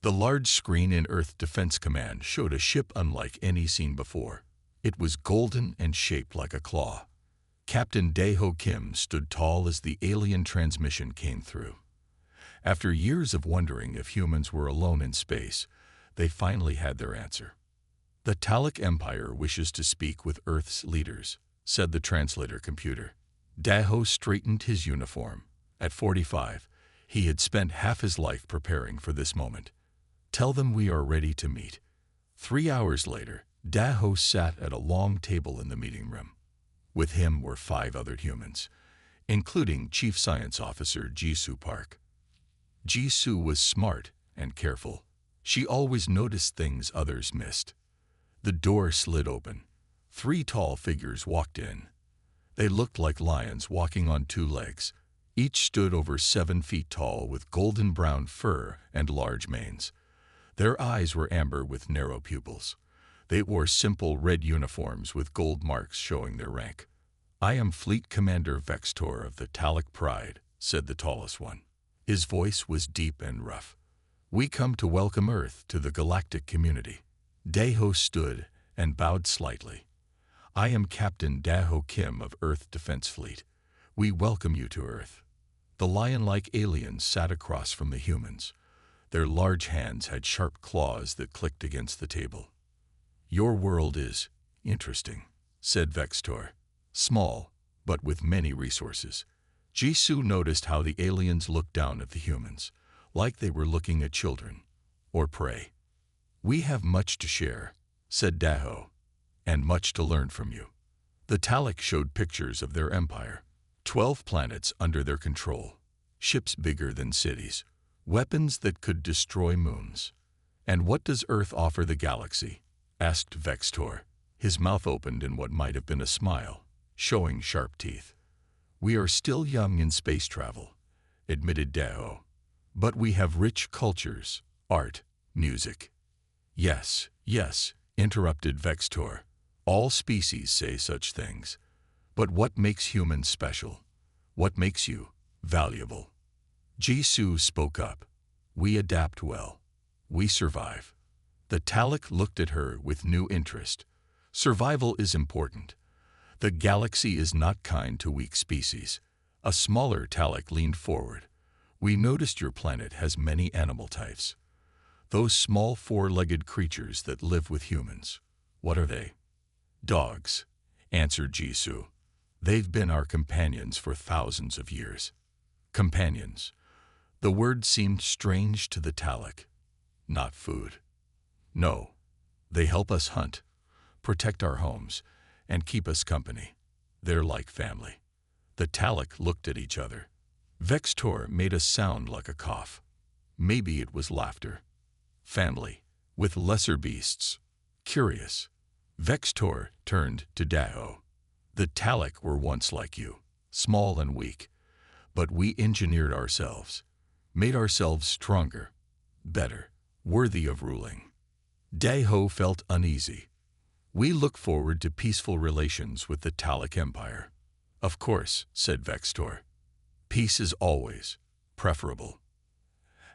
The large screen in Earth Defense Command showed a ship unlike any seen before. It was golden and shaped like a claw. Captain Dae-ho Kim stood tall as the alien transmission came through. After years of wondering if humans were alone in space, they finally had their answer. "The Talic Empire wishes to speak with Earth's leaders," said the translator computer. Dae-ho straightened his uniform. At 45, he had spent half his life preparing for this moment. "Tell them we are ready to meet." 3 hours later, Dae-ho sat at a long table in the meeting room. With him were 5 other humans, including Chief Science Officer Jisoo Park. Jisoo was smart and careful. She always noticed things others missed. The door slid open. 3 tall figures walked in. They looked like lions walking on 2 legs. Each stood over 7 feet tall with golden brown fur and large manes. Their eyes were amber with narrow pupils. They wore simple red uniforms with gold marks showing their rank. "I am Fleet Commander Vextor of the Talic Pride," said the tallest one. His voice was deep and rough. "We come to welcome Earth to the galactic community." Dae-ho stood and bowed slightly. "I am Captain Dae-ho Kim of Earth Defense Fleet. We welcome you to Earth." The lion-like aliens sat across from the humans. Their large hands had sharp claws that clicked against the table. "Your world is interesting," said Vextor. "Small, but with many resources." Jisoo noticed how the aliens looked down at the humans, like they were looking at children or prey. "We have much to share," said Dae-ho, "and much to learn from you." The Talic showed pictures of their empire. 12 planets under their control, ships bigger than cities, weapons that could destroy moons. "And what does Earth offer the galaxy?" asked Vextor. His mouth opened in what might have been a smile, showing sharp teeth. "We are still young in space travel," admitted Dae-ho. "But we have rich cultures, art, music." Yes, interrupted Vextor. "All species say such things. But what makes humans special? What makes you valuable?" Jisoo spoke up. "We adapt well. We survive." The Talic looked at her with new interest. "Survival is important. The galaxy is not kind to weak species." A smaller Talic leaned forward. "We noticed your planet has many animal types. Those small 4-legged creatures that live with humans. What are they?" "Dogs," answered Jisoo. "They've been our companions for thousands of years." Companions. The word seemed strange to the Talic. Not food. No, they help us hunt, protect our homes, and keep us company. They're like family. The Talic looked at each other. Vextor made a sound like a cough. Maybe it was laughter. "Family, with lesser beasts. Curious." Vextor turned to Dae-ho. "The Talic were once like you, small and weak. But we engineered ourselves, made ourselves stronger, better, worthy of ruling." Dae-ho felt uneasy. "We look forward to peaceful relations with the Talic Empire." "Of course," said Vextor. "Peace is always preferable."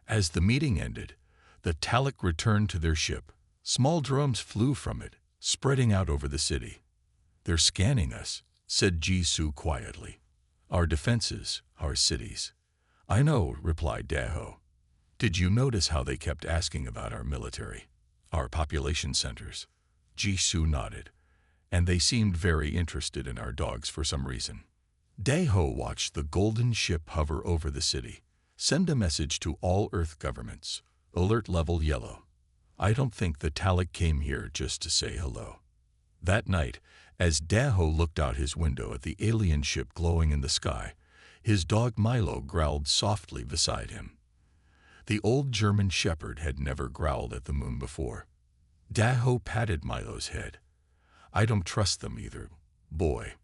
As the meeting ended, the Talic returned to their ship. Small drones flew from it, spreading out over the city. "They're scanning us," said Jisoo quietly. "Our defenses, our cities." "I know," replied Dae-ho. "Did you notice how they kept asking about our military, our population centers?" Jisoo nodded, and they seemed very interested in our dogs for some reason. Dae-ho watched the golden ship hover over the city. "Send a message to all Earth governments. Alert level yellow. I don't think the Talic came here just to say hello." That night, as Dae-ho looked out his window at the alien ship glowing in the sky, his dog Milo growled softly beside him. The old German shepherd had never growled at the moon before. Dae-ho patted Milo's head. "I don't trust them either, boy."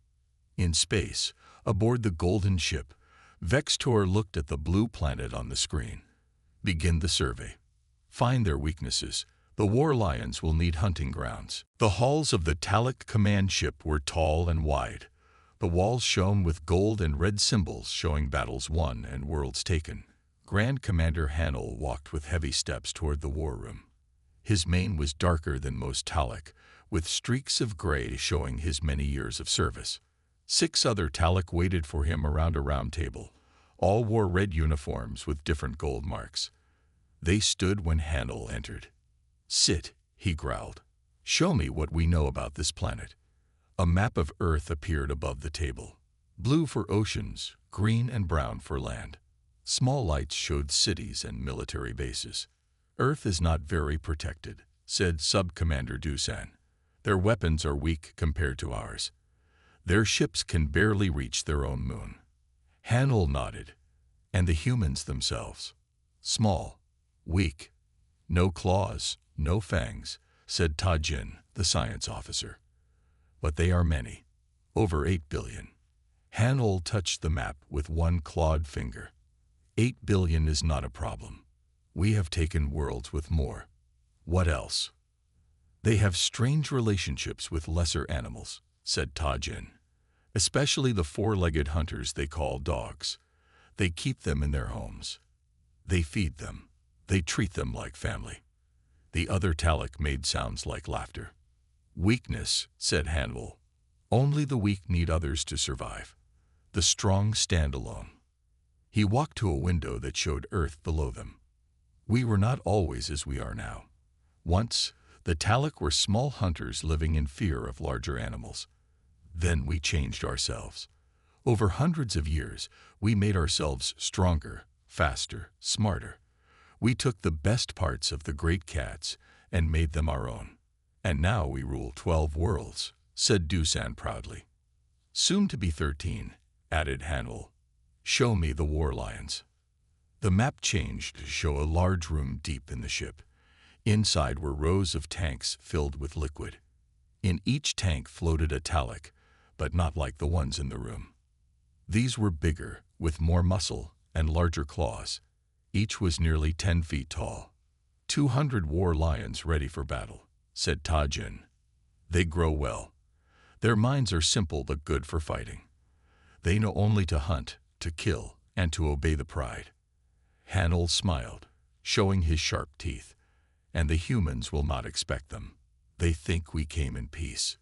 In space, aboard the golden ship, Vextor looked at the blue planet on the screen. "Begin the survey. Find their weaknesses. The war lions will need hunting grounds." The halls of the Talic command ship were tall and wide. The walls shone with gold and red symbols showing battles won and worlds taken. Grand Commander Hanel walked with heavy steps toward the war room. His mane was darker than most Talek, with streaks of gray showing his many years of service. 6 other Talek waited for him around a round table. All wore red uniforms with different gold marks. They stood when Hanel entered. "Sit," he growled. "Show me what we know about this planet." A map of Earth appeared above the table. Blue for oceans, green and brown for land. Small lights showed cities and military bases. "Earth is not very protected," said Sub-Commander Dusan. "Their weapons are weak compared to ours. Their ships can barely reach their own moon." Hanel nodded. "And the humans themselves? Small, weak. No claws, no fangs," said Tajin, the science officer. "But they are many. Over 8 billion. Hanel touched the map with one clawed finger. 8 billion is not a problem. We have taken worlds with more. What else?" "They have strange relationships with lesser animals," said Tajin. "Especially the 4-legged hunters they call dogs. They keep them in their homes. They feed them. They treat them like family." The other Talek made sounds like laughter. "Weakness," said Hanel. "Only the weak need others to survive. The strong stand alone." He walked to a window that showed Earth below them. "We were not always as we are now. Once, the Talek were small hunters living in fear of larger animals. Then we changed ourselves. Over hundreds of years, we made ourselves stronger, faster, smarter. We took the best parts of the great cats and made them our own. And now we rule 12 worlds," said Dusan proudly. "Soon to be 13, added Hanel. "Show me the war lions." The map changed to show a large room deep in the ship. Inside were rows of tanks filled with liquid. In each tank floated a Talek, but not like the ones in the room. These were bigger, with more muscle and larger claws. Each was nearly 10 feet tall. 200 war lions ready for battle," said Tajin. "They grow well. Their minds are simple but good for fighting. They know only to hunt, to kill, and to obey the pride." Hanel smiled, showing his sharp teeth. "And the humans will not expect them. They think we came in peace."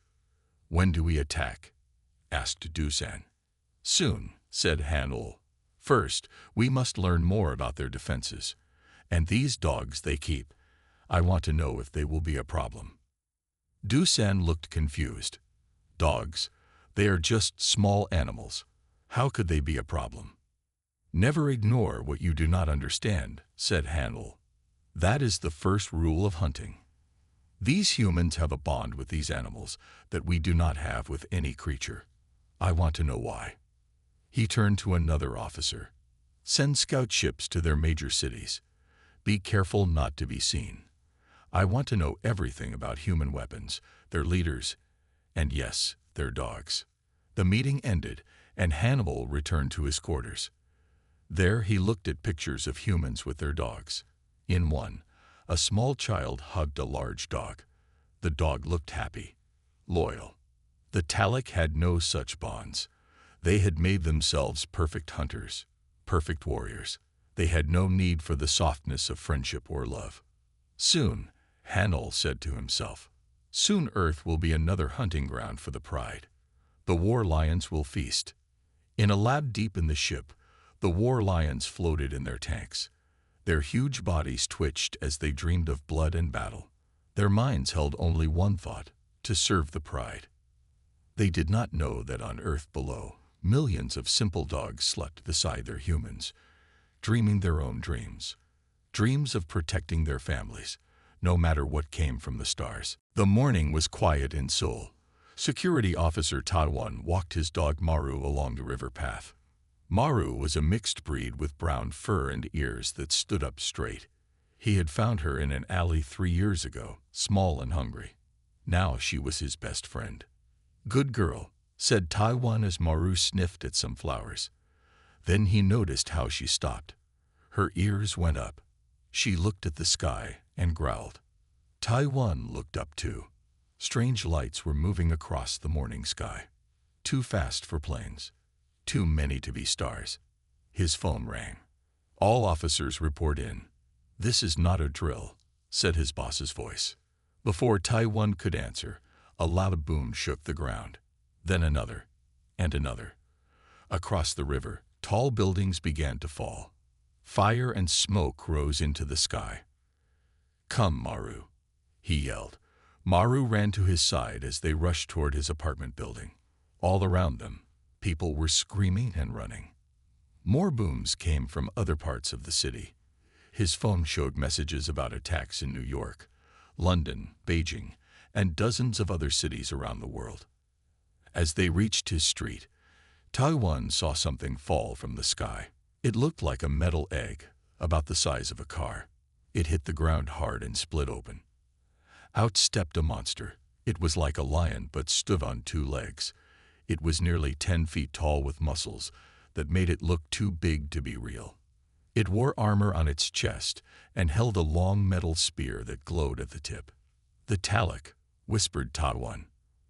"When do we attack?" asked Dusan. "Soon," said Hanel. "First, we must learn more about their defenses. And these dogs they keep, I want to know if they will be a problem." Dusan looked confused. "Dogs? They are just small animals. How could they be a problem?" "Never ignore what you do not understand," said Hanel. "That is the first rule of hunting. These humans have a bond with these animals that we do not have with any creature. I want to know why." He turned to another officer. "Send scout ships to their major cities. Be careful not to be seen. I want to know everything about human weapons, their leaders, and yes, their dogs." The meeting ended, and Hannibal returned to his quarters. There he looked at pictures of humans with their dogs. In one, a small child hugged a large dog. The dog looked happy, loyal. The Talek had no such bonds. They had made themselves perfect hunters, perfect warriors. They had no need for the softness of friendship or love. "Soon," Hanel said to himself, "soon Earth will be another hunting ground for the pride. The war lions will feast." In a lab deep in the ship, the war lions floated in their tanks. Their huge bodies twitched as they dreamed of blood and battle. Their minds held only one thought: to serve the pride. They did not know that on Earth below, millions of simple dogs slept beside their humans, dreaming their own dreams. Dreams of protecting their families, no matter what came from the stars. The morning was quiet in Seoul. Security Officer Taiwan walked his dog Maru along the river path. Maru was a mixed breed with brown fur and ears that stood up straight. He had found her in an alley 3 years ago, small and hungry. Now she was his best friend. "Good girl," said Taiwan as Maru sniffed at some flowers. Then he noticed how she stopped. Her ears went up. She looked at the sky and growled. Taiwan looked up too. Strange lights were moving across the morning sky. Too fast for planes. Too many to be stars. His phone rang. All officers report in. This is not a drill, said his boss's voice. Before Taiwan could answer, a loud boom shook the ground. Then another, and another. Across the river, tall buildings began to fall. Fire and smoke rose into the sky. Come, Maru, he yelled. Maru ran to his side as they rushed toward his apartment building. All around them, people were screaming and running. More booms came from other parts of the city. His phone showed messages about attacks in New York, London, Beijing, and dozens of other cities around the world. As they reached his street, Taiwan saw something fall from the sky. It looked like a metal egg, about the size of a car. It hit the ground hard and split open. Out stepped a monster. It was like a lion but stood on two legs. It was nearly 10 feet tall with muscles that made it look too big to be real. It wore armor on its chest and held a long metal spear that glowed at the tip. The Talic, whispered Taiwan.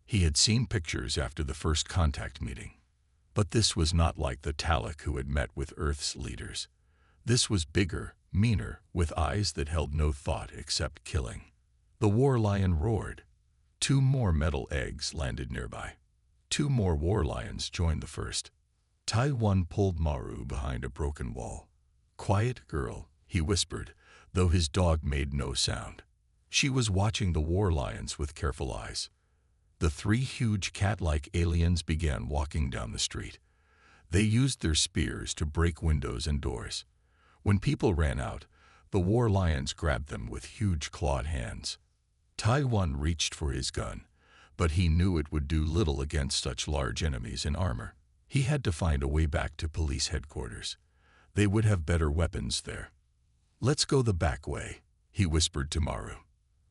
He had seen pictures after the first contact meeting. But this was not like the Talic who had met with Earth's leaders. This was bigger, meaner, with eyes that held no thought except killing. The war lion roared. 2 more metal eggs landed nearby. 2 more war lions joined the first. Taiwan pulled Maru behind a broken wall. Quiet girl, he whispered, though his dog made no sound. She was watching the war lions with careful eyes. The 3 huge cat-like aliens began walking down the street. They used their spears to break windows and doors. When people ran out, the war lions grabbed them with huge clawed hands. Taiwan reached for his gun, but he knew it would do little against such large enemies in armor. He had to find a way back to police headquarters. They would have better weapons there. Let's go the back way, he whispered to Maru.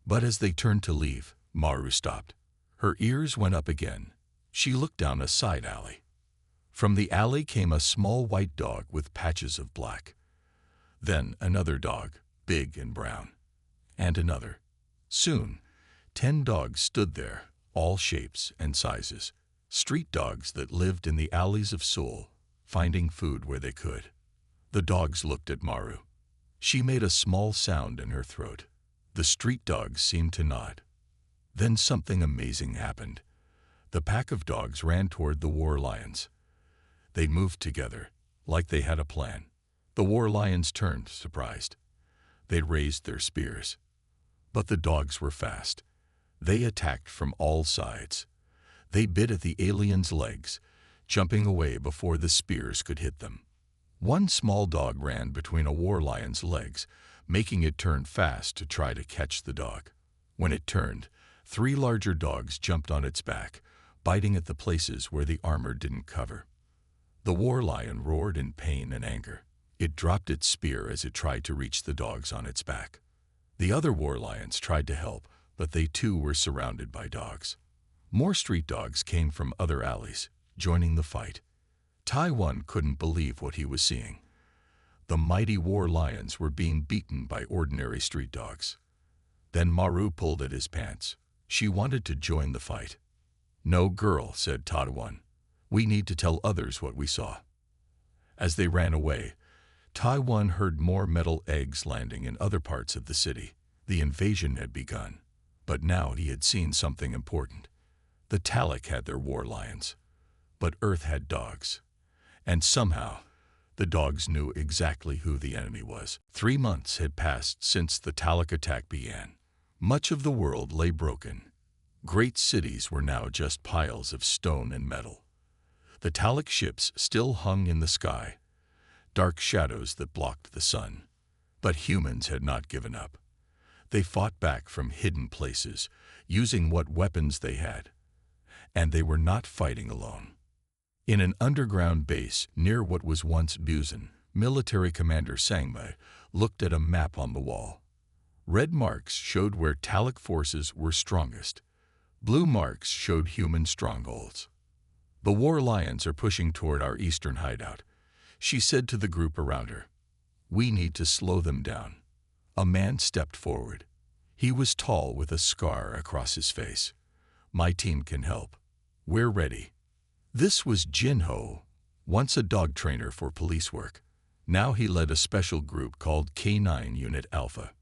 But as they turned to leave, Maru stopped. Her ears went up again. She looked down a side alley. From the alley came a small white dog with patches of black. Then another dog, big and brown. And another. Soon, 10 dogs stood there, all shapes and sizes. Street dogs that lived in the alleys of Seoul, finding food where they could. The dogs looked at Maru. She made a small sound in her throat. The street dogs seemed to nod. Then something amazing happened. The pack of dogs ran toward the war lions. They moved together, like they had a plan. The war lions turned, surprised. They raised their spears. But the dogs were fast. They attacked from all sides. They bit at the aliens' legs, jumping away before the spears could hit them. One small dog ran between a war lion's legs, making it turn fast to try to catch the dog. When it turned, 3 larger dogs jumped on its back, biting at the places where the armor didn't cover. The war lion roared in pain and anger. It dropped its spear as it tried to reach the dogs on its back. The other war lions tried to help, but they too were surrounded by dogs. More street dogs came from other alleys, joining the fight. Taiwan couldn't believe what he was seeing. The mighty war lions were being beaten by ordinary street dogs. Then Maru pulled at his pants. She wanted to join the fight. No, girl, said Taiwan. We need to tell others what we saw. As they ran away, Taiwan heard more metal eggs landing in other parts of the city. The invasion had begun, but now he had seen something important. The Talic had their war lions, but Earth had dogs. And somehow, the dogs knew exactly who the enemy was. 3 months had passed since the Talic attack began. Much of the world lay broken. Great cities were now just piles of stone and metal. The Talic ships still hung in the sky, dark shadows that blocked the sun. But humans had not given up. They fought back from hidden places, using what weapons they had. And they were not fighting alone. In an underground base near what was once Busan, military commander Sangmei looked at a map on the wall. Red marks showed where Talic forces were strongest. Blue marks showed human strongholds. The war lions are pushing toward our eastern hideout, she said to the group around her. We need to slow them down. A man stepped forward. He was tall with a scar across his face. My team can help. We're ready. This was Jin Ho, once a dog trainer for police work. Now he led a special group called K9 Unit Alpha.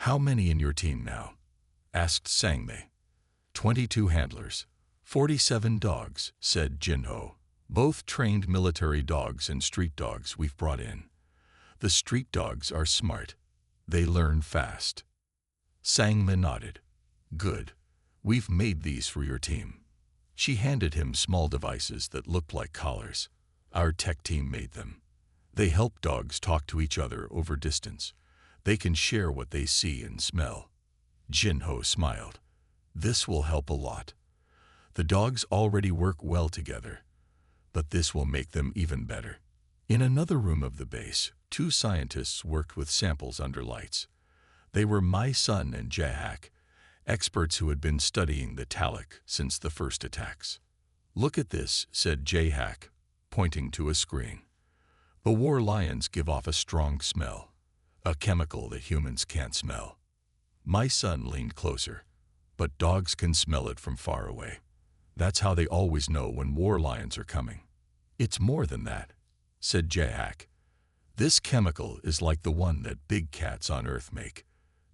"How many in your team now?" asked Sangmei. 22 handlers, 47 dogs, said Jinho. "Both trained military dogs and street dogs we've brought in. The street dogs are smart. They learn fast." Sangmei nodded. "Good. We've made these for your team." She handed him small devices that looked like collars. "Our tech team made them. They help dogs talk to each other over distance. They can share what they see and smell." Jinho smiled. "This will help a lot. The dogs already work well together, but this will make them even better." In another room of the base, 2 scientists worked with samples under lights. They were My Sun and Jahak, experts who had been studying the Taluk since the first attacks. "Look at this," said Jahak, pointing to a screen. "The war lions give off a strong smell, a chemical that humans can't smell." My Sun leaned closer. "But dogs can smell it from far away. That's how they always know when war lions are coming." "It's more than that," said Jahak. "This chemical is like the one that big cats on Earth make.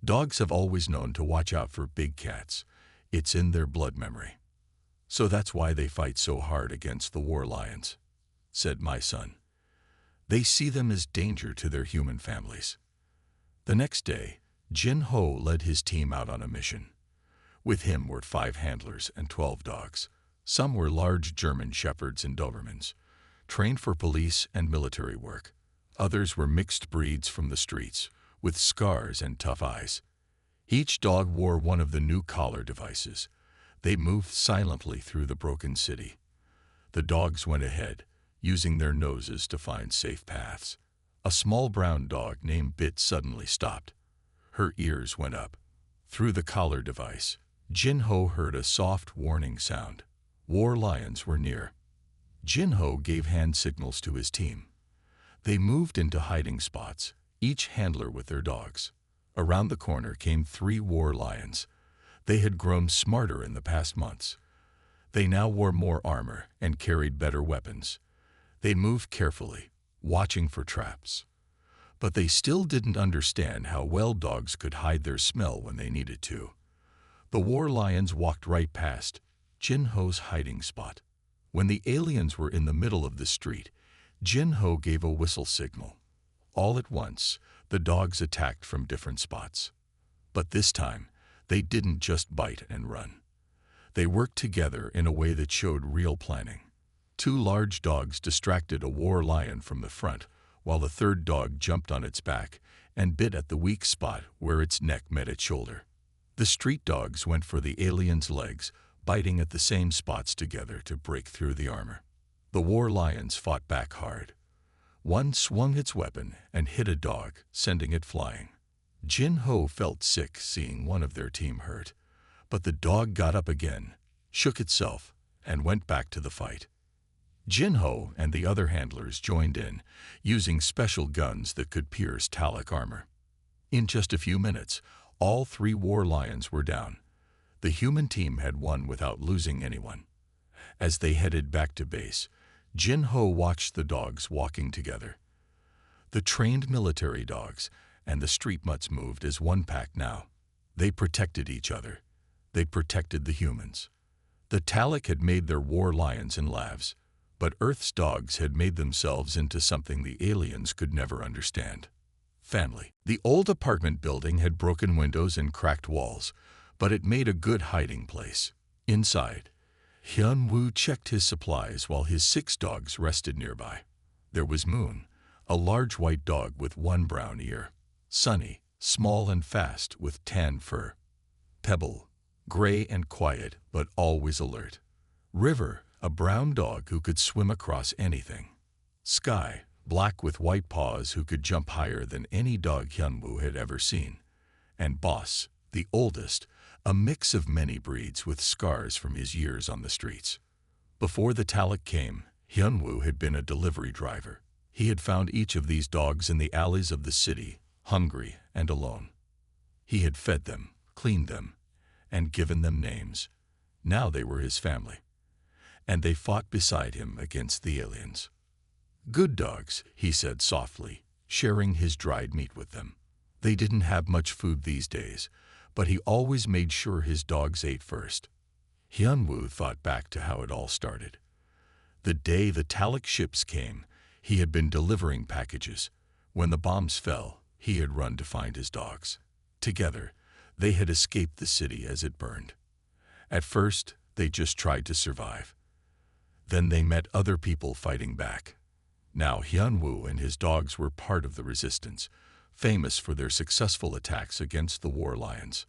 Dogs have always known to watch out for big cats. It's in their blood memory. So that's why they fight so hard against the war lions," said My Sun. "They see them as danger to their human families." The next day, Jinho led his team out on a mission. With him were 5 handlers and 12 dogs. Some were large German shepherds and Dobermans, trained for police and military work. Others were mixed breeds from the streets, with scars and tough eyes. Each dog wore one of the new collar devices. They moved silently through the broken city. The dogs went ahead, using their noses to find safe paths. A small brown dog named Bit suddenly stopped. Her ears went up. Through the collar device, Jinho heard a soft warning sound. War lions were near. Jinho gave hand signals to his team. They moved into hiding spots, each handler with their dogs. Around the corner came 3 war lions. They had grown smarter in the past months. They now wore more armor and carried better weapons. They moved carefully, watching for traps. But they still didn't understand how well dogs could hide their smell when they needed to. The war lions walked right past Jinho's hiding spot. When the aliens were in the middle of the street, Jinho gave a whistle signal. All at once, the dogs attacked from different spots. But this time, they didn't just bite and run. They worked together in a way that showed real planning. 2 large dogs distracted a war lion from the front, while the third dog jumped on its back and bit at the weak spot where its neck met its shoulder. The street dogs went for the alien's legs, biting at the same spots together to break through the armor. The war lions fought back hard. One swung its weapon and hit a dog, sending it flying. Jinho felt sick seeing one of their team hurt, but the dog got up again, shook itself, and went back to the fight. Jinho and the other handlers joined in, using special guns that could pierce Taluk armor. In just a few minutes, all 3 war lions were down. The human team had won without losing anyone. As they headed back to base, Jinho watched the dogs walking together. The trained military dogs and the street mutts moved as one pack now. They protected each other. They protected the humans. The Taluk had made their war lions in labs, but Earth's dogs had made themselves into something the aliens could never understand. Family. The old apartment building had broken windows and cracked walls, but it made a good hiding place. Inside, Hyun-woo checked his supplies while his 6 dogs rested nearby. There was Moon, a large white dog with 1 brown ear. Sunny, small and fast with tan fur. Pebble, gray and quiet but always alert. River, a brown dog who could swim across anything. Sky, black with white paws who could jump higher than any dog Hyun-woo had ever seen. And Boss, the oldest, a mix of many breeds with scars from his years on the streets. Before the Taluk came, Hyun-woo had been a delivery driver. He had found each of these dogs in the alleys of the city, hungry and alone. He had fed them, cleaned them, and given them names. Now they were his family. And they fought beside him against the aliens. "Good dogs," he said softly, sharing his dried meat with them. They didn't have much food these days, but he always made sure his dogs ate first. Hyunwoo thought back to how it all started. The day the Talak ships came, he had been delivering packages. When the bombs fell, he had run to find his dogs. Together, they had escaped the city as it burned. At first, they just tried to survive. Then they met other people fighting back. Now Hyunwoo and his dogs were part of the resistance, famous for their successful attacks against the war lions.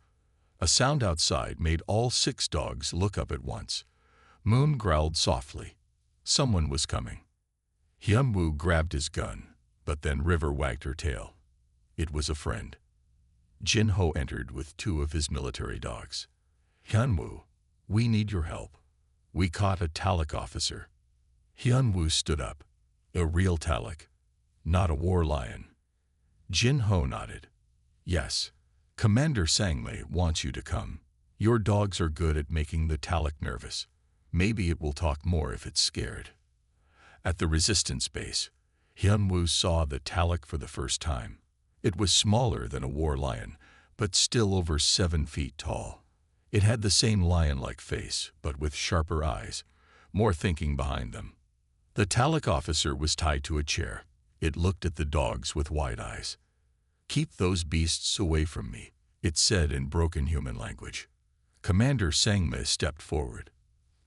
A sound outside made all 6 dogs look up at once. Moon growled softly. Someone was coming. Hyunwoo grabbed his gun, but then River wagged her tail. It was a friend. Jinho entered with 2 of his military dogs. Hyunwoo, we need your help. We caught a Talak officer. Hyunwoo stood up. A real Talak, not a war lion. Jinho nodded. Yes, Commander Sangmei wants you to come. Your dogs are good at making the Talak nervous. Maybe it will talk more if it's scared. At the resistance base, Hyunwoo saw the Talak for the first time. It was smaller than a war lion, but still over 7 feet tall. It had the same lion-like face, but with sharper eyes, more thinking behind them. The Talak officer was tied to a chair. It looked at the dogs with wide eyes. Keep those beasts away from me, it said in broken human language. Commander Sangmei stepped forward.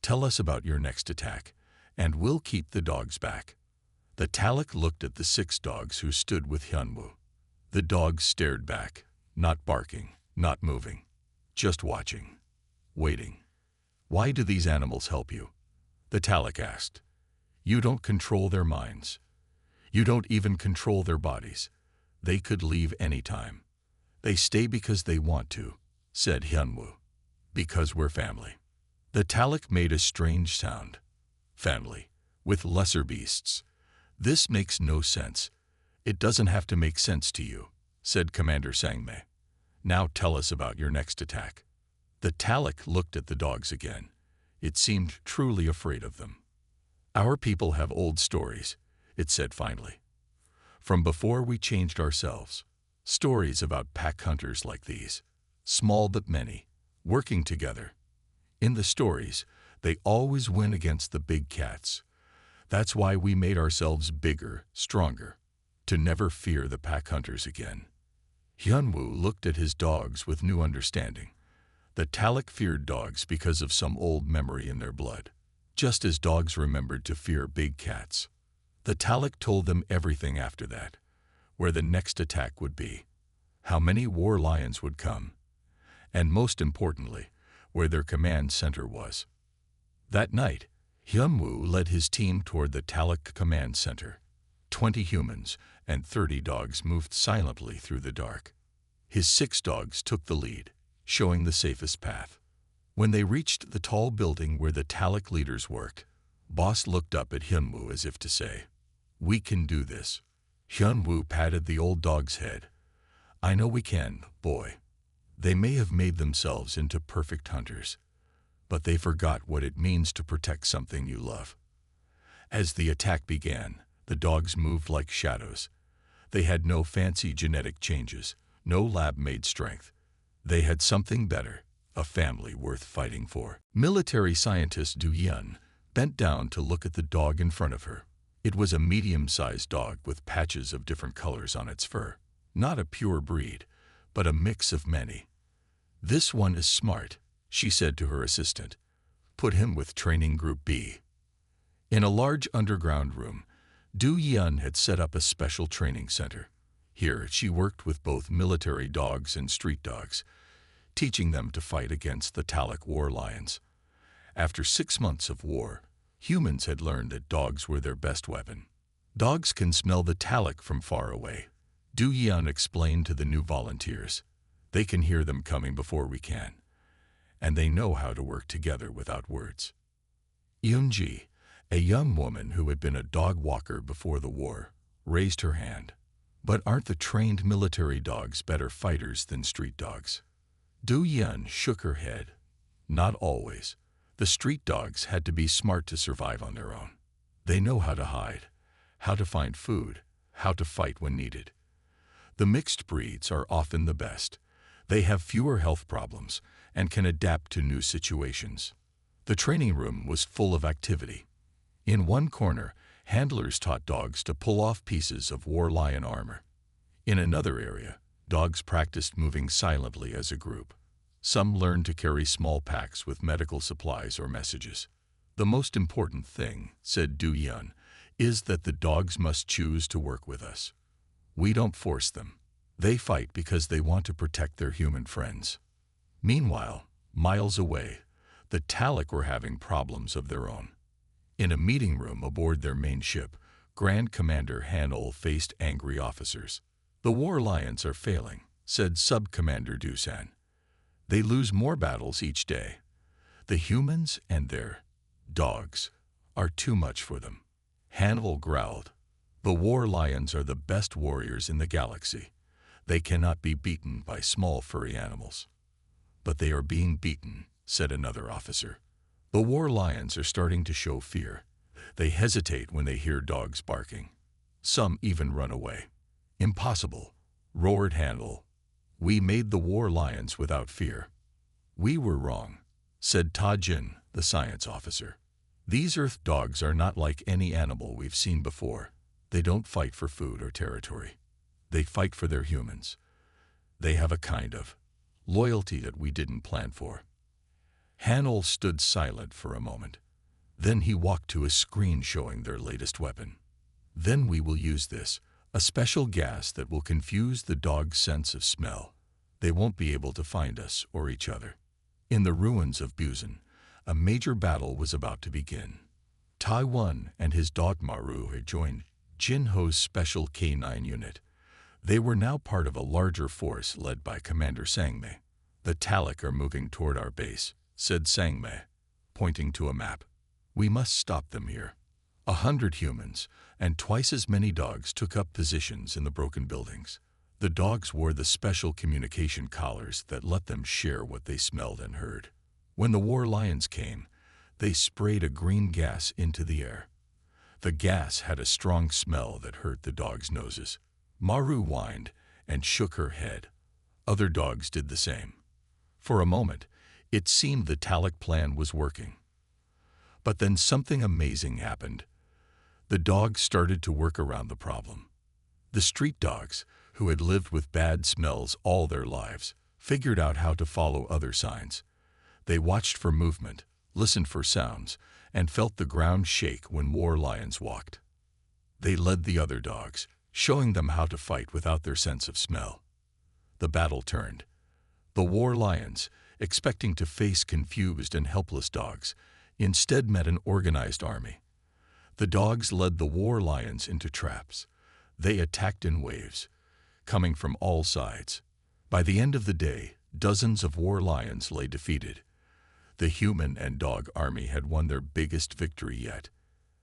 Tell us about your next attack, and we'll keep the dogs back. The Talak looked at the 6 dogs who stood with Hyunwoo. The dogs stared back, not barking, not moving, just watching, waiting. Why do these animals help you? The Talak asked. You don't control their minds. You don't even control their bodies. They could leave any time. They stay because they want to, said Hyunwoo. Because we're family. The Talak made a strange sound. Family, with lesser beasts. This makes no sense. It doesn't have to make sense to you, said Commander Sangmei. Now tell us about your next attack. The Talak looked at the dogs again. It seemed truly afraid of them. Our people have old stories, it said finally. From before we changed ourselves. Stories about pack hunters like these, small but many, working together. In the stories, they always win against the big cats. That's why we made ourselves bigger, stronger, to never fear the pack hunters again. Hyunwoo looked at his dogs with new understanding. The Talak feared dogs because of some old memory in their blood, just as dogs remembered to fear big cats. The Talak told them everything after that, where the next attack would be, how many war lions would come, and most importantly, where their command center was. That night, Hyunwoo led his team toward the Talak command center. 20 humans and 30 dogs moved silently through the dark. His 6 dogs took the lead, showing the safest path. When they reached the tall building where the Talak leaders worked, Boss looked up at Hyunwoo as if to say, "We can do this." Hyunwoo patted the old dog's head. "I know we can, boy." They may have made themselves into perfect hunters, but they forgot what it means to protect something you love. As the attack began, the dogs moved like shadows. They had no fancy genetic changes, no lab-made strength. They had something better, a family worth fighting for. Military scientist Du Yun bent down to look at the dog in front of her. It was a medium-sized dog with patches of different colors on its fur. Not a pure breed, but a mix of many. "This one is smart," she said to her assistant. "Put him with Training Group B." In a large underground room, Du Yun had set up a special training center. Here, she worked with both military dogs and street dogs, teaching them to fight against the Talak war lions. After 6 months of war, humans had learned that dogs were their best weapon. Dogs can smell the Talak from far away, Du Yun explained to the new volunteers. They can hear them coming before we can, and they know how to work together without words. Eunji, a young woman who had been a dog walker before the war, raised her hand. "But aren't the trained military dogs better fighters than street dogs?" Du Yun shook her head. "Not always. The street dogs had to be smart to survive on their own. They know how to hide, how to find food, how to fight when needed. The mixed breeds are often the best. They have fewer health problems and can adapt to new situations. The training room was full of activity. In one corner, handlers taught dogs to pull off pieces of war lion armor. In another area, dogs practiced moving silently as a group. Some learned to carry small packs with medical supplies or messages. The most important thing, said Du Yun, is that the dogs must choose to work with us. We don't force them. They fight because they want to protect their human friends. Meanwhile, miles away, the Talic were having problems of their own. In a meeting room aboard their main ship, Grand Commander Hanol faced angry officers. The war lions are failing, said Sub-Commander Dusan. They lose more battles each day. The humans and their dogs are too much for them. Hanol growled. The war lions are the best warriors in the galaxy. They cannot be beaten by small furry animals. But they are being beaten, said another officer. The war lions are starting to show fear. They hesitate when they hear dogs barking. Some even run away. Impossible, roared Hanol. We made the war lions without fear. We were wrong, said Ta Jin, the science officer. These Earth dogs are not like any animal we've seen before. They don't fight for food or territory. They fight for their humans. They have a kind of loyalty that we didn't plan for. Hanol stood silent for a moment. Then he walked to a screen showing their latest weapon. Then we will use this, a special gas that will confuse the dog's sense of smell. They won't be able to find us or each other. In the ruins of Busan, a major battle was about to begin. Taiwan and his dog Maru had joined Jin Ho's special K9 unit. They were now part of a larger force led by Commander Sangmei. The Talic are moving toward our base, said Sangmei, pointing to a map. We must stop them here. 100 humans and twice as many dogs took up positions in the broken buildings. The dogs wore the special communication collars that let them share what they smelled and heard. When the war lions came, they sprayed a green gas into the air. The gas had a strong smell that hurt the dogs' noses. Maru whined and shook her head. Other dogs did the same. For a moment, it seemed the Talic plan was working. But then something amazing happened. The dogs started to work around the problem. The street dogs, who had lived with bad smells all their lives, figured out how to follow other signs. They watched for movement, listened for sounds, and felt the ground shake when war lions walked. They led the other dogs, showing them how to fight without their sense of smell. The battle turned. The war lions, expecting to face confused and helpless dogs, instead met an organized army. The dogs led the war lions into traps. They attacked in waves, coming from all sides. By the end of the day, dozens of war lions lay defeated. The human and dog army had won their biggest victory yet.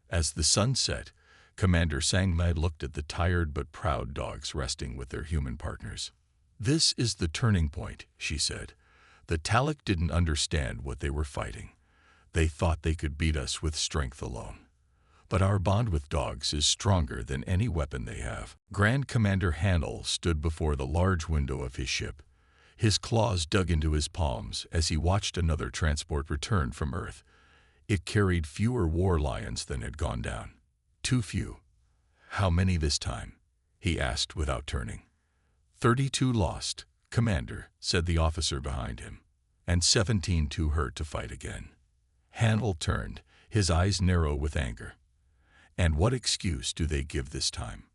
As the sun set, Commander Sangmei looked at the tired but proud dogs resting with their human partners. This is the turning point, she said. The Talic didn't understand what they were fighting. They thought they could beat us with strength alone. But our bond with dogs is stronger than any weapon they have. Grand Commander Hanol stood before the large window of his ship. His claws dug into his palms as he watched another transport return from Earth. It carried fewer war lions than had gone down. Too few. How many this time? He asked without turning. 32 lost, Commander, said the officer behind him, and 17 too hurt to fight again. Hanol turned, his eyes narrow with anger. And what excuse do they give this time?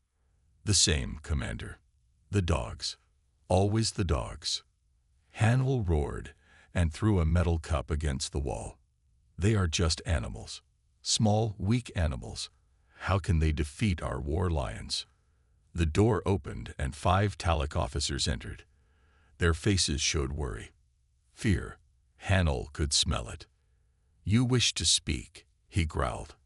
The same, Commander. The dogs. Always the dogs. Hanol roared and threw a metal cup against the wall. They are just animals. Small, weak animals. How can they defeat our war lions? The door opened and 5 Talic officers entered. Their faces showed worry. Fear. Hanol could smell it. You wish to speak, he growled.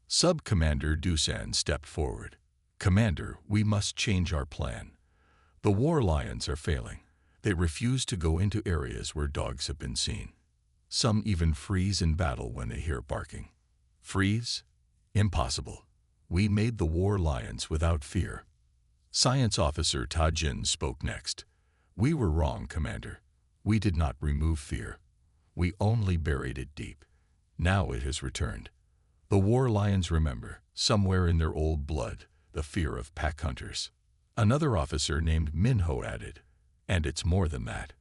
Sub-Commander Dusan stepped forward. Commander, we must change our plan. The war lions are failing. They refuse to go into areas where dogs have been seen. Some even freeze in battle when they hear barking. Freeze? Impossible. We made the war lions without fear. Science Officer Ta Jin spoke next. We were wrong, Commander. We did not remove fear. We only buried it deep. Now it has returned. The war lions remember, somewhere in their old blood, the fear of pack hunters. Another officer named Minho added, and it's more than that.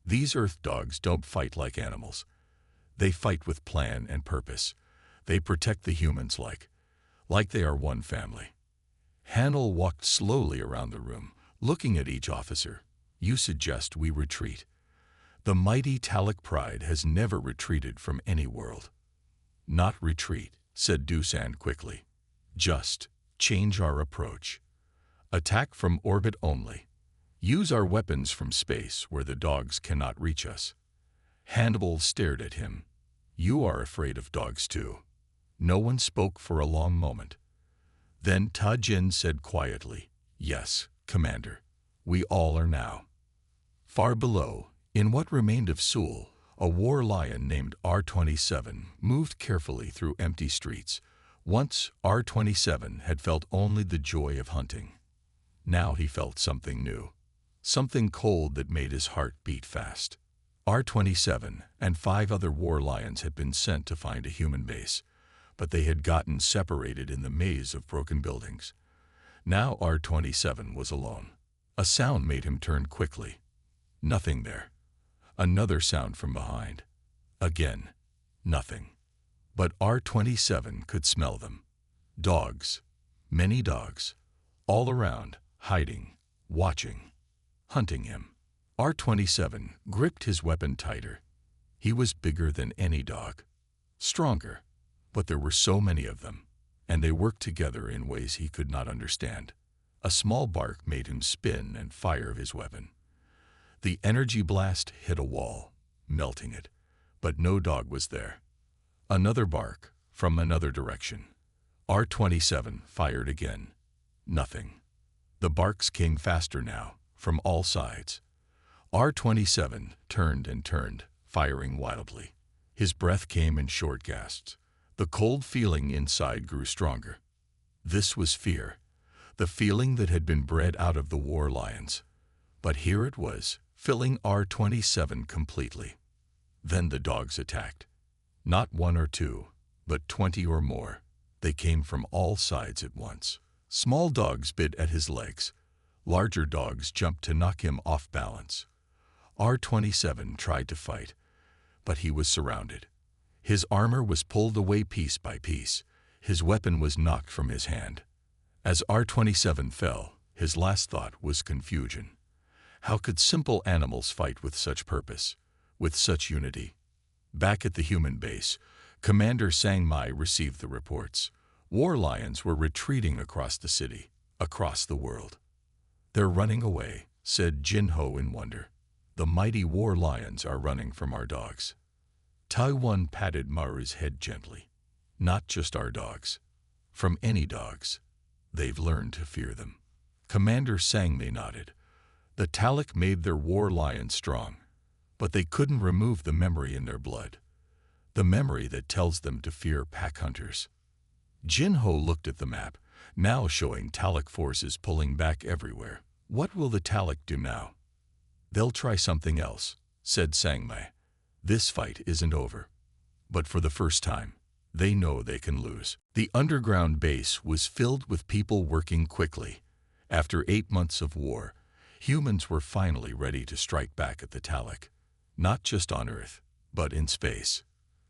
These earth dogs don't fight like animals. They fight with plan and purpose. They protect the humans like they are one family. Hanel walked slowly around the room, looking at each officer. You suggest we retreat. The mighty Talic pride has never retreated from any world. Not retreat, said Dusan quickly. Just change our approach. Attack from orbit only. Use our weapons from space where the dogs cannot reach us. Hannibal stared at him. You are afraid of dogs too. No one spoke for a long moment. Then Ta Jin said quietly, Yes, Commander, we all are now. Far below, in what remained of Seoul, a war lion named R-27 moved carefully through empty streets. Once, R-27 had felt only the joy of hunting. Now he felt something new, something cold that made his heart beat fast. R-27 and 5 other war lions had been sent to find a human base, but they had gotten separated in the maze of broken buildings. Now R-27 was alone. A sound made him turn quickly. Nothing there. Another sound from behind. Again, nothing. But R-27 could smell them. Dogs. Many dogs. All around, hiding, watching, hunting him. R-27 gripped his weapon tighter. He was bigger than any dog. Stronger. But there were so many of them, and they worked together in ways he could not understand. A small bark made him spin and fire his weapon. The energy blast hit a wall, melting it, but no dog was there. Another bark, from another direction. R-27 fired again. Nothing. The barks came faster now, from all sides. R-27 turned and turned, firing wildly. His breath came in short gasps. The cold feeling inside grew stronger. This was fear, the feeling that had been bred out of the war lions. But here it was, filling R-27 completely. Then the dogs attacked. Not 1 or 2, but 20 or more. They came from all sides at once. Small dogs bit at his legs. Larger dogs jumped to knock him off balance. R-27 tried to fight, but he was surrounded. His armor was pulled away piece by piece. His weapon was knocked from his hand. As R-27 fell, his last thought was confusion. How could simple animals fight with such purpose, with such unity? Back at the human base, Commander Sang Mai received the reports. War lions were retreating across the city, across the world. They're running away, said Jin Ho in wonder. The mighty war lions are running from our dogs. Taiwan patted Maru's head gently. Not just our dogs. From any dogs. They've learned to fear them. Commander Sangmei nodded. The Talic made their war lions strong, but they couldn't remove the memory in their blood. The memory that tells them to fear pack hunters. Jin Ho looked at the map, now showing Talic forces pulling back everywhere. What will the Talic do now? They'll try something else, said Sangmei. This fight isn't over. But for the first time, they know they can lose. The underground base was filled with people working quickly. After 8 months of war, humans were finally ready to strike back at the Talic. Not just on Earth, but in space.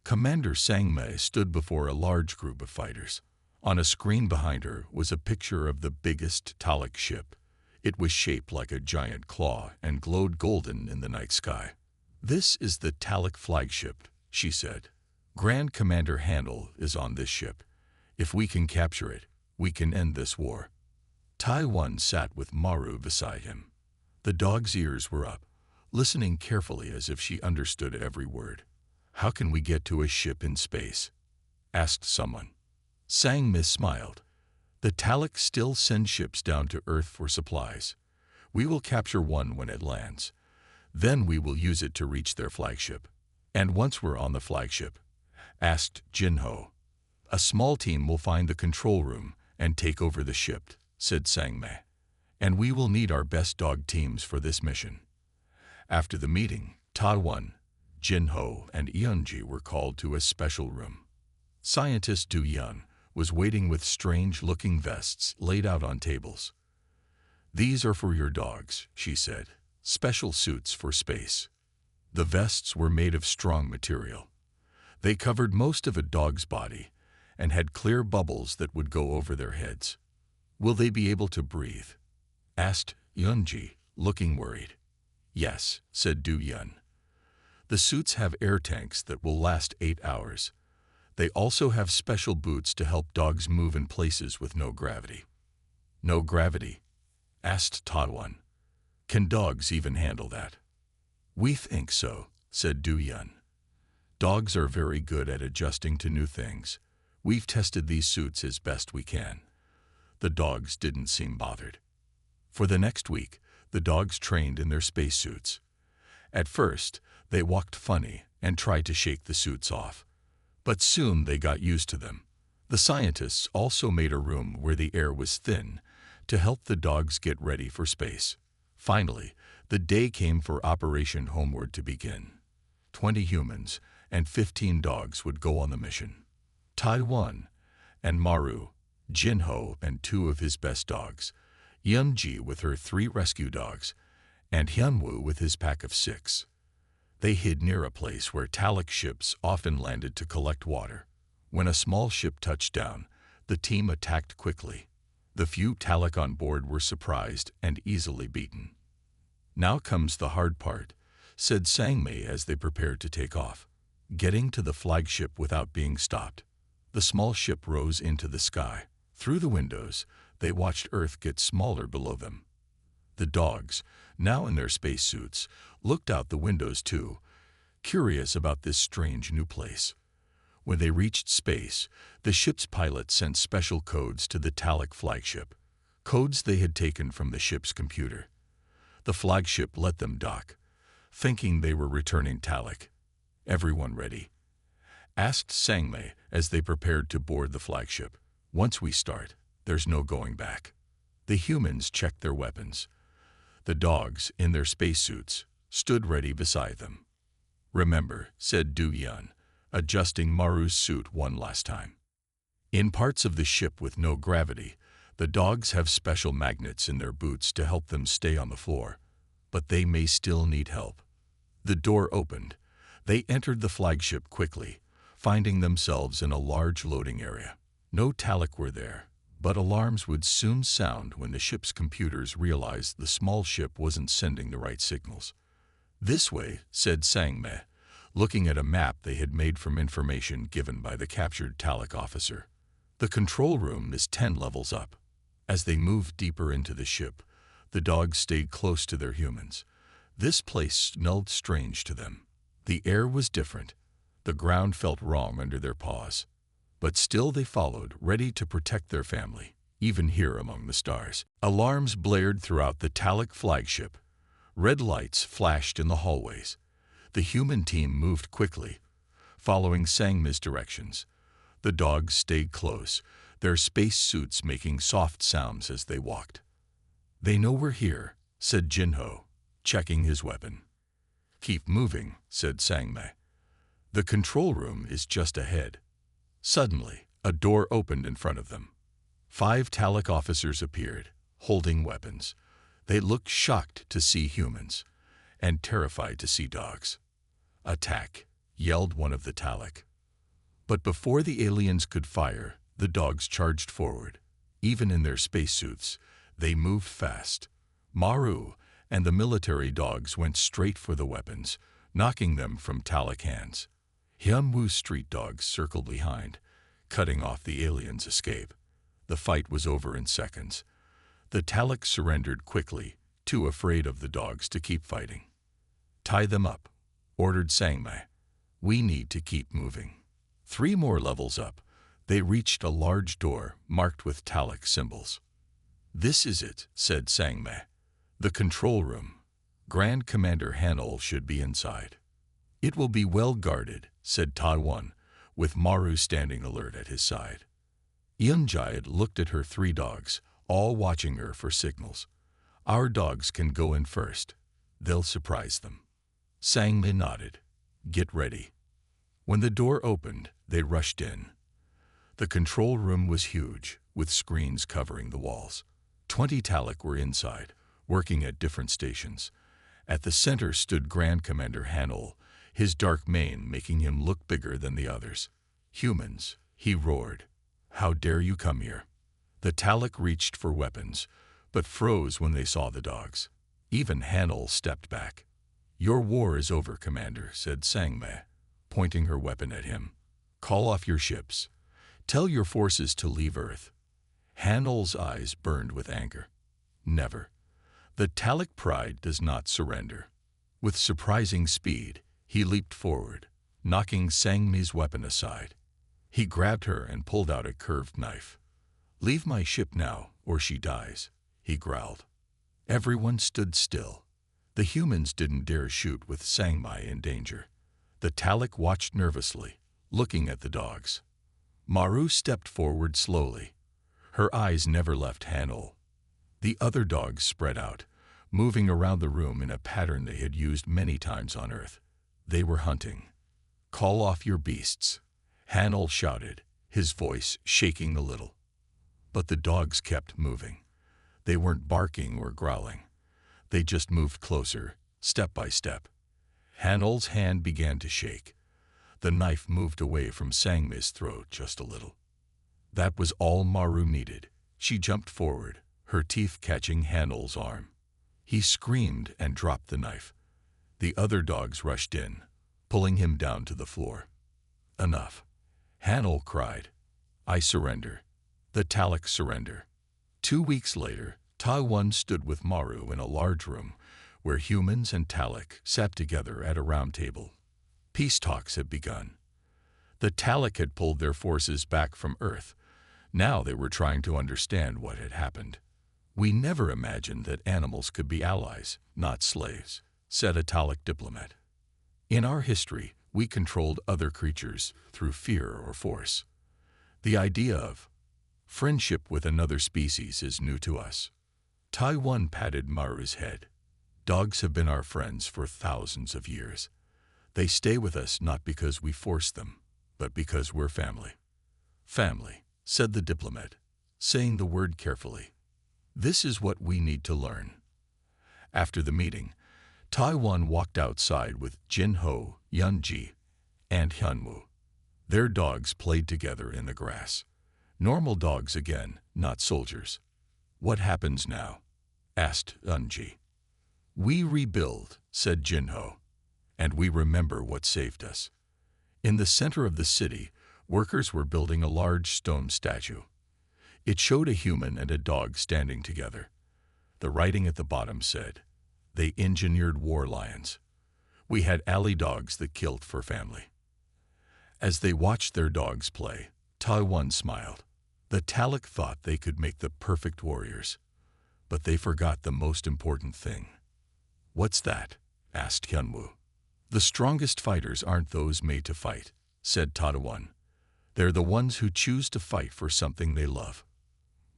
Commander Sangmei stood before a large group of fighters. On a screen behind her was a picture of the biggest Talic ship. It was shaped like a giant claw and glowed golden in the night sky. This is the Talic flagship, she said. Grand Commander Handel is on this ship. If we can capture it, we can end this war. Taiwan sat with Maru beside him. The dog's ears were up, listening carefully as if she understood every word. How can we get to a ship in space? Asked someone. Sangmei smiled. The Talic still send ships down to Earth for supplies. We will capture one when it lands. Then we will use it to reach their flagship. And once we're on the flagship, asked Jin Ho, a small team will find the control room and take over the ship, said Sangmei. and we will need our best dog teams for this mission. After the meeting, Ta-1, Jin-Ho, and Eunji were called to a special room. Scientist Du-Yun was waiting with strange-looking vests laid out on tables. "These are for your dogs," she said. "Special suits for space." The vests were made of strong material. They covered most of a dog's body and had clear bubbles that would go over their heads. "Will they be able to breathe?" asked Eunji, looking worried. "Yes," said Du-Yun. "The suits have air tanks that will last 8 hours. They also have special boots to help dogs move in places with no gravity." "No gravity?" asked Ta-1. "Can dogs even handle that?" "We think so," said Du-Yun. "Dogs are very good at adjusting to new things. We've tested these suits as best we can." The dogs didn't seem bothered. For the next week, the dogs trained in their spacesuits. At first, they walked funny and tried to shake the suits off. But soon they got used to them. The scientists also made a room where the air was thin to help the dogs get ready for space. Finally, the day came for Operation Homeward to begin. 20 humans and 15 dogs would go on the mission. Tai-1 and Maru, Jin-Ho and 2 of his best dogs, Eunji with her 3 rescue dogs, and Hyunwoo with his pack of 6. They hid near a place where Talic ships often landed to collect water. When a small ship touched down, the team attacked quickly. The few Talic on board were surprised and easily beaten. "Now comes the hard part," said Sangmei as they prepared to take off. Getting to the flagship without being stopped. The small ship rose into the sky. Through the windows, they watched Earth get smaller below them. The dogs, now in their spacesuits, looked out the windows too, curious about this strange new place. When they reached space, the ship's pilot sent special codes to the Talic flagship, codes they had taken from the ship's computer. The flagship let them dock, thinking they were returning Talic. "Everyone ready?" asked Sangmei as they prepared to board the flagship. "Once we start, there's no going back." The humans checked their weapons. The dogs, in their spacesuits, stood ready beside them. "Remember," said Du-Yun, adjusting Maru's suit one last time. "In parts of the ship with no gravity, the dogs have special magnets in their boots to help them stay on the floor, but they may still need help." The door opened. They entered the flagship quickly, finding themselves in a large loading area. No Talic were there, but alarms would soon sound when the ship's computers realized the small ship wasn't sending the right signals. "This way," said Sangmei, looking at a map they had made from information given by the captured Talic officer. "The control room is 10 levels up." As they moved deeper into the ship, the dogs stayed close to their humans. This place smelled strange to them. The air was different. The ground felt wrong under their paws. But still they followed, ready to protect their family, even here among the stars. Alarms blared throughout the Talic flagship. Red lights flashed in the hallways. The human team moved quickly, following Sangmei's directions. The dogs stayed close, their space suits making soft sounds as they walked. "They know we're here," said Jin-Ho, checking his weapon. "Keep moving," said Sangmei. "The control room is just ahead." Suddenly, a door opened in front of them. 5 Talic officers appeared, holding weapons. They looked shocked to see humans, and terrified to see dogs. "Attack!" yelled one of the Talic. But before the aliens could fire, the dogs charged forward. Even in their spacesuits, they moved fast. Maru and the military dogs went straight for the weapons, knocking them from Talic hands. Hyunwoo's street dogs circled behind, cutting off the aliens' escape. The fight was over in seconds. The Talic surrendered quickly, too afraid of the dogs to keep fighting. "Tie them up," ordered Sangmei. "We need to keep moving." 3 more levels up, they reached a large door marked with Talic symbols. "This is it," said Sangmei. "The control room. Grand Commander Hanol should be inside." "It will be well guarded," said Tai-1, with Maru standing alert at his side. Eunji looked at her 3 dogs, all watching her for signals. Our dogs can go in first. They'll surprise them. Sangme nodded. Get ready. When the door opened, they rushed in. The control room was huge, with screens covering the walls. 20 Talek were inside, working at different stations. At the center stood Grand Commander Hanol, his dark mane making him look bigger than the others. Humans, he roared. How dare you come here? The Talek reached for weapons, but froze when they saw the dogs. Even Hanol stepped back. Your war is over, Commander, said Sangme, pointing her weapon at him. Call off your ships. Tell your forces to leave Earth. Hanol's eyes burned with anger. Never. The Talek pride does not surrender. With surprising speed, he leaped forward, knocking Sangme's weapon aside. He grabbed her and pulled out a curved knife. Leave my ship now, or she dies, he growled. Everyone stood still. The humans didn't dare shoot with Sangme in danger. The Talek watched nervously, looking at the dogs. Maru stepped forward slowly. Her eyes never left Hanol. The other dogs spread out, moving around the room in a pattern they had used many times on Earth. They were hunting. Call off your beasts, Hanol shouted, his voice shaking a little. But the dogs kept moving. They weren't barking or growling. They just moved closer, step by step. Hanol's hand began to shake. The knife moved away from Sangme's throat just a little. That was all Maru needed. She jumped forward, her teeth catching Hanol's arm. He screamed and dropped the knife. The other dogs rushed in, pulling him down to the floor. Enough. Hanol cried. I surrender. The Talek surrender. 2 weeks later, Taiwan stood with Maru in a large room where humans and Talek sat together at a round table. Peace talks had begun. The Talek had pulled their forces back from Earth. Now they were trying to understand what had happened. We never imagined that animals could be allies, not slaves, said a Talek diplomat. In our history, we controlled other creatures through fear or force. The idea of friendship with another species is new to us. Taiwan patted Maru's head. Dogs have been our friends for thousands of years. They stay with us not because we force them, but because we're family. Family, said the diplomat, saying the word carefully. This is what we need to learn. After the meeting, Taiwan walked outside with Jin Ho, Yunji, and Hyunwoo. Their dogs played together in the grass. Normal dogs again, not soldiers. What happens now? Asked Yunji. We rebuild, said Jin Ho, and we remember what saved us. In the center of the city, workers were building a large stone statue. It showed a human and a dog standing together. The writing at the bottom said, they engineered war lions. We had alley dogs that killed for family. As they watched their dogs play, Taiwan smiled. The Talek thought they could make the perfect warriors, but they forgot the most important thing. What's that? Asked Hyunwoo. The strongest fighters aren't those made to fight, said Taiwan. They're the ones who choose to fight for something they love.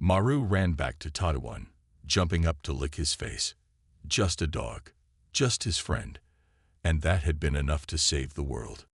Maru ran back to Taiwan, jumping up to lick his face. Just a dog, just his friend, and that had been enough to save the world.